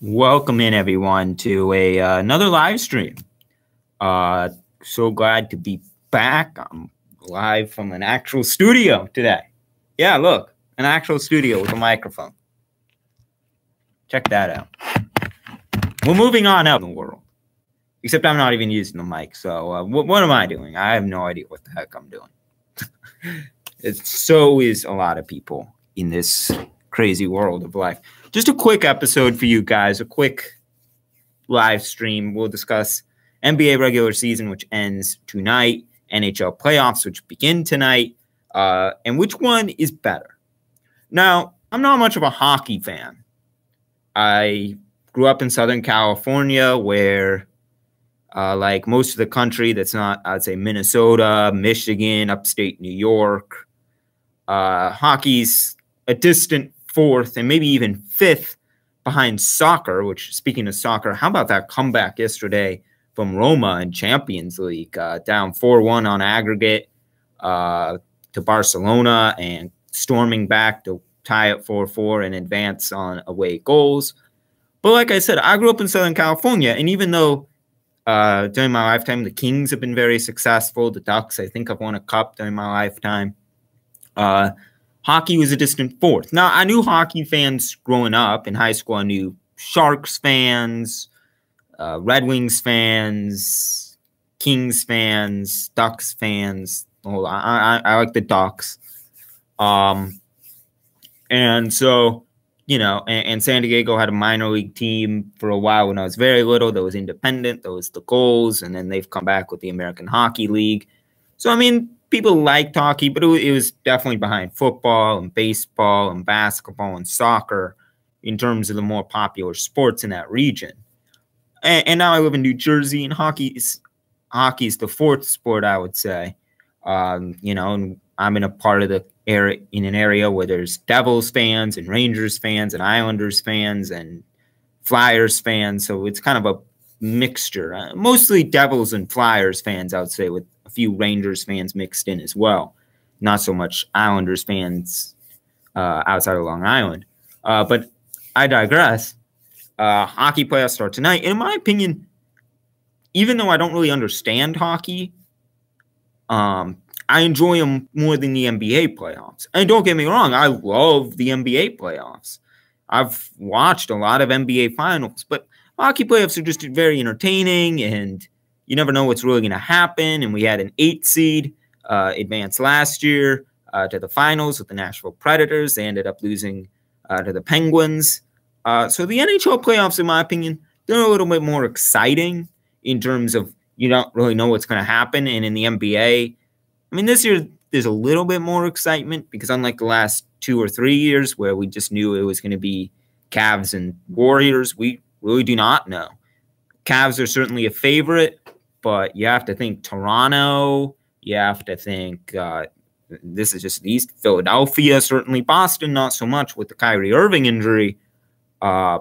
Welcome in everyone to another live stream. So glad to be back. I'm live from an actual studio today. Yeah, look, an actual studio with a microphone. Check that out. We're moving on out in the world. Except I'm not even using the mic. So what am I doing? I have no idea what the heck I'm doing. So is a lot of people in this crazy world of life. Just a quick episode for you guys, a quick live stream. We'll discuss NBA regular season, which ends tonight, NHL playoffs, which begin tonight, and which one is better. Now, I'm not much of a hockey fan. I grew up in Southern California where, like most of the country, that's not, I'd say, Minnesota, Michigan, upstate New York. Hockey's a distant fourth and maybe even fifth behind soccer, which, speaking of soccer, how about that comeback yesterday from Roma in Champions League, down 4-1 on aggregate to Barcelona and storming back to tie at 4-4 and advance on away goals. But like I said, I grew up in Southern California, and even though during my lifetime the Kings have been very successful, the Ducks, I think, have won a cup during my lifetime, hockey was a distant fourth. Now, I knew hockey fans growing up. In high school, I knew Sharks fans, Red Wings fans, Kings fans, Ducks fans. I like the Ducks. And so, you know, and San Diego had a minor league team for a while when I was very little. That was independent. That was the Goals. And then they've come back with the American Hockey League. So, I mean, people liked hockey, but it was definitely behind football and baseball and basketball and soccer in terms of the more popular sports in that region. And now I live in New Jersey, and hockey's the fourth sport, I would say. You know, and I'm in a part of the area, in an area where there's Devils fans and Rangers fans and Islanders fans and Flyers fans. So it's kind of a mixture. Mostly Devils and Flyers fans, I would say, with a few Rangers fans mixed in as well. Not so much Islanders fans outside of Long Island. But I digress. Hockey playoffs start tonight. In my opinion, even though I don't really understand hockey, I enjoy them more than the NBA playoffs. And don't get me wrong, I love the NBA playoffs. I've watched a lot of NBA finals, but hockey playoffs are just very entertaining, and you never know what's really going to happen. And we had an 8 seed advance last year to the finals with the Nashville Predators. They ended up losing to the Penguins. So the NHL playoffs, in my opinion, they're a little bit more exciting in terms of you don't really know what's going to happen. And in the NBA, I mean, this year there's a little bit more excitement because unlike the last 2 or 3 years where we just knew it was going to be Cavs and Warriors, we really do not know. Cavs are certainly a favorite, but you have to think Toronto. You have to think this is just the East. Philadelphia, certainly Boston, not so much with the Kyrie Irving injury. You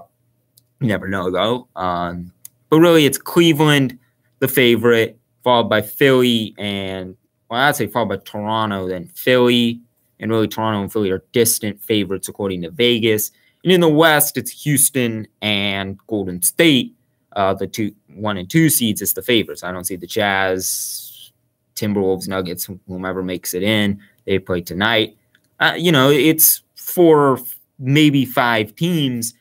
never know, though. But really, it's Cleveland, the favorite, followed by Philly and, well, I'd say followed by Toronto, then Philly. And really, Toronto and Philly are distant favorites according to Vegas. And in the West, it's Houston and Golden State. The 1 and 2 seeds is the favorites. I don't see the Jazz, Timberwolves, Nuggets, whomever makes it in. They play tonight. You know, it's 4, maybe 5 teams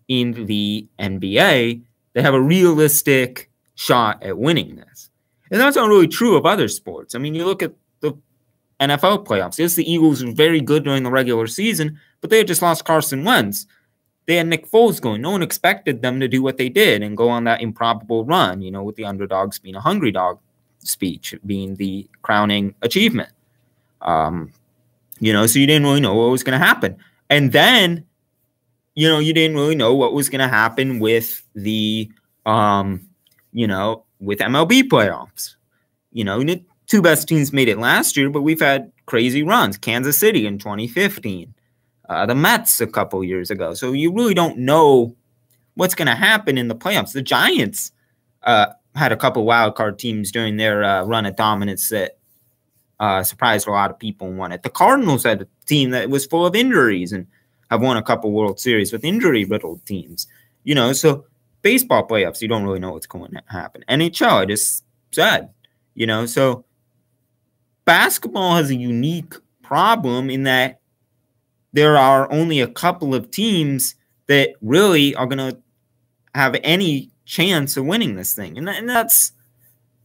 in the NBA that have a realistic shot at winning this. And that's not really true of other sports. I mean, you look at the NFL playoffs. Yes, the Eagles were very good during the regular season, but they had just lost Carson Wentz. They had Nick Foles going. No one expected them to do what they did and go on that improbable run, you know, with the underdogs being a hungry dog speech being the crowning achievement. You know, so you didn't really know what was going to happen. And then, you know, you didn't really know what was going to happen with the, you know, with MLB playoffs. You know, the 2 best teams made it last year, but we've had crazy runs. Kansas City in 2015. The Mets a couple years ago. So you really don't know what's going to happen in the playoffs. The Giants had a couple wild card teams during their run of dominance that surprised a lot of people and won it. The Cardinals had a team that was full of injuries and have won a couple World Series with injury-riddled teams. So baseball playoffs, you don't really know what's going to happen. NHL, I just said, so basketball has a unique problem in that there are only a couple of teams that really are going to have any chance of winning this thing. And that's,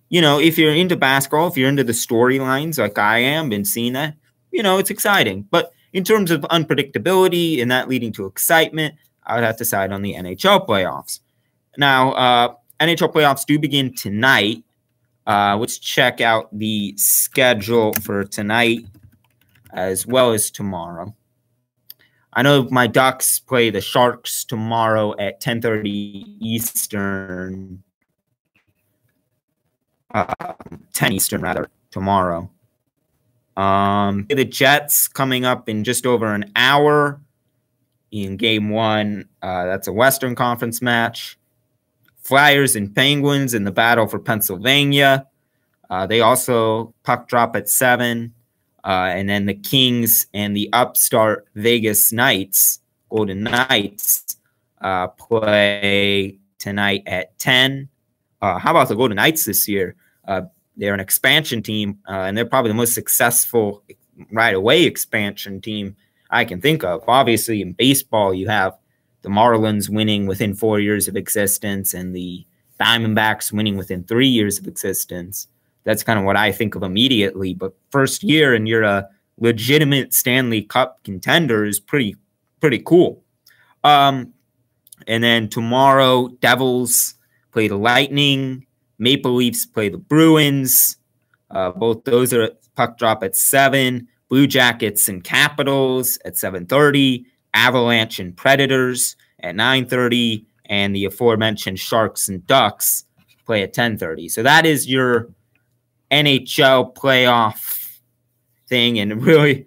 if you're into basketball, if you're into the storylines like I am, been seeing that, it's exciting. But in terms of unpredictability and that leading to excitement, I would have to side on the NHL playoffs. Now, NHL playoffs do begin tonight. Let's check out the schedule for tonight as well as tomorrow. I know my Ducks play the Sharks tomorrow at 10:30 Eastern. 10 Eastern, rather, tomorrow. The Jets coming up in just over an hour in Game 1. That's a Western Conference match. Flyers and Penguins in the battle for Pennsylvania. They also puck drop at 7. And then the Kings and the upstart Vegas Knights, Golden Knights, play tonight at 10. How about the Golden Knights this year? They're an expansion team, and they're probably the most successful right-away expansion team I can think of. Obviously, in baseball, you have the Marlins winning within 4 years of existence and the Diamondbacks winning within 3 years of existence. That's kind of what I think of immediately. But first year and you're a legitimate Stanley Cup contender is pretty cool. And then tomorrow, Devils play the Lightning. Maple Leafs play the Bruins. Both those are puck drop at 7. Blue Jackets and Capitals at 7:30. Avalanche and Predators at 9:30. And the aforementioned Sharks and Ducks play at 10:30. So that is your NHL playoff thing. And really,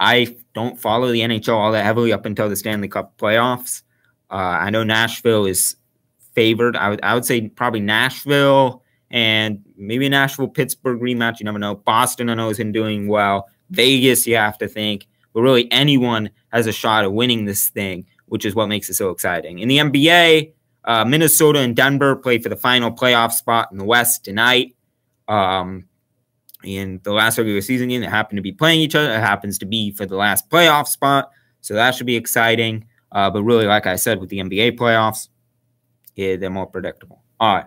I don't follow the NHL all that heavily up until the Stanley Cup playoffs. I know Nashville is favored. I would say probably Nashville and maybe Nashville-Pittsburgh rematch. You never know. Boston, I know, has been doing well. Vegas, you have to think. But really, anyone has a shot of winning this thing, which is what makes it so exciting. In the NBA, Minnesota and Denver play for the final playoff spot in the West tonight. In the last regular season game, they happen to be playing each other. It happens to be for the last playoff spot. So that should be exciting. But really, like I said, with the NBA playoffs, they're more predictable. All right.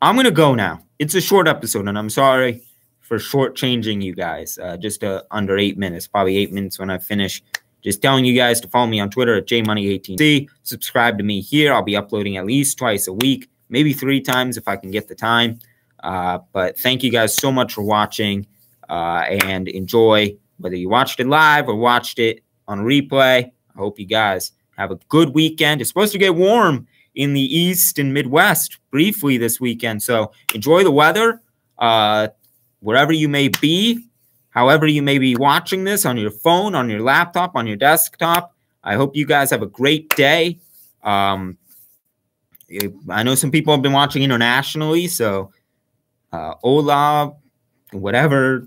I'm going to go now. It's a short episode, and I'm sorry for shortchanging you guys. Just under 8 minutes, probably 8 minutes when I finish. Just telling you guys to follow me on Twitter at jmoney18c. Subscribe to me here. I'll be uploading at least twice a week, maybe 3 times if I can get the time. But thank you guys so much for watching, and enjoy whether you watched it live or watched it on replay. I hope you guys have a good weekend. It's supposed to get warm in the East and Midwest briefly this weekend. So enjoy the weather wherever you may be, however you may be watching this, on your phone, on your laptop, on your desktop. I hope you guys have a great day. I know some people have been watching internationally, so hola, whatever,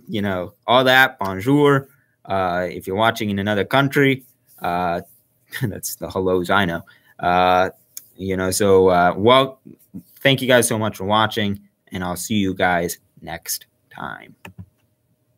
all that, bonjour. If you're watching in another country, that's the hellos I know. Well, thank you guys so much for watching, and I'll see you guys next time.